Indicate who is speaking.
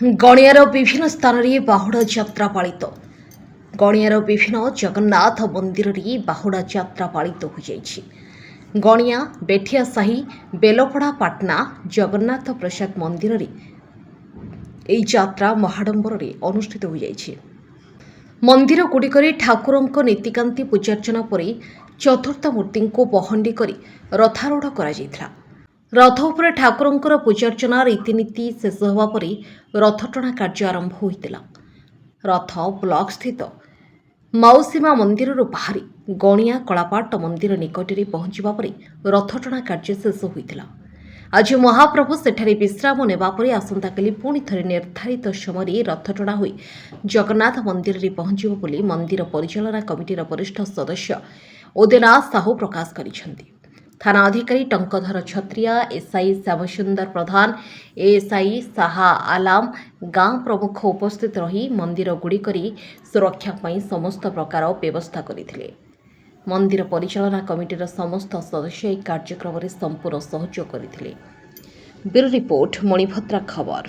Speaker 1: ଗଣିଆର ବିଭିନ୍ନ ସ୍ଥାନରେ ବାହୁଡ଼ା ଯାତ୍ରା ପାଳିତ। ଗଣିଆର ବିଭିନ୍ନ ଜଗନ୍ନାଥ ମନ୍ଦିରରେ ବାହୁଡ଼ା ଯାତ୍ରା ପାଳିତ ହୋଇଯାଇଛି। ଗଣିଆ ବେଠିଆ ସାହି ବେଲପଡ଼ା ପାଟନା ଜଗନ୍ନାଥ ପ୍ରସାଦ ମନ୍ଦିରରେ ଏହି ଯାତ୍ରା ମହାଡମ୍ବରରେ ଅନୁଷ୍ଠିତ ହୋଇଯାଇଛି। ମନ୍ଦିରଗୁଡ଼ିକରେ ଠାକୁରଙ୍କ ନୀତିକାନ୍ତି ପୂଜାର୍ଚ୍ଚନା ପରେ ଚତୁର୍ଥ ମୂର୍ତ୍ତିଙ୍କୁ ପହଣ୍ଡି କରି ରଥାରୂଢ଼ କରାଯାଇଥିଲା। ରଥ ଉପରେ ଠାକୁରଙ୍କର ପୂଜାର୍ଚ୍ଚନା ରୀତିନୀତି ଶେଷ ହେବା ପରେ ରଥଟଣା କାର୍ଯ୍ୟ ଆରମ୍ଭ ହୋଇଥିଲା। ରଥ ବ୍ଲକ ସ୍ଥିତ ମାଉସୀମା ମନ୍ଦିରରୁ ବାହାରି ଗଣିଆ କଳାପାଟ ମନ୍ଦିର ନିକଟରେ ପହଞ୍ଚିବା ପରେ ରଥଟଣା କାର୍ଯ୍ୟ ଶେଷ ହୋଇଥିଲା। ଆଜି ମହାପ୍ରଭୁ ସେଠାରେ ବିଶ୍ରାମ ନେବା ପରେ ଆସନ୍ତାକାଲି ପୁଣି ଥରେ ନିର୍ଦ୍ଧାରିତ ସମୟରେ ରଥଟଣା ହୋଇ ଜଗନ୍ନାଥ ମନ୍ଦିରରେ ପହଞ୍ଚିବ ବୋଲି ମନ୍ଦିର ପରିଚାଳନା କମିଟିର ବରିଷ୍ଠ ସଦସ୍ୟ ଉଦୟନାଥ ସାହୁ ପ୍ରକାଶ କରିଛନ୍ତି। ଥାନା ଅଧିକାରୀ ଟଙ୍କଧର ଛତ୍ରିଆ, ଏସ୍ଆଇ ଶ୍ୟାମସୁନ୍ଦର ପ୍ରଧାନ, ଏଏସ୍ଆଇ ଶାହା ଆଲାମ, ଗାଁ ପ୍ରମୁଖ ଉପସ୍ଥିତ ରହି ମନ୍ଦିରଗୁଡ଼ିକରେ ସୁରକ୍ଷା ପାଇଁ ସମସ୍ତ ପ୍ରକାର ବ୍ୟବସ୍ଥା କରିଥିଲେ। ମନ୍ଦିର ପରିଚାଳନା କମିଟିର ସମସ୍ତ ସଦସ୍ୟ ଏହି କାର୍ଯ୍ୟକ୍ରମରେ ସମ୍ପୂର୍ଣ୍ଣ ସହଯୋଗ କରିଥିଲେ। ବ୍ୟୁରୋ ରିପୋର୍ଟ, ମଣିଭଦ୍ରା ଖବର।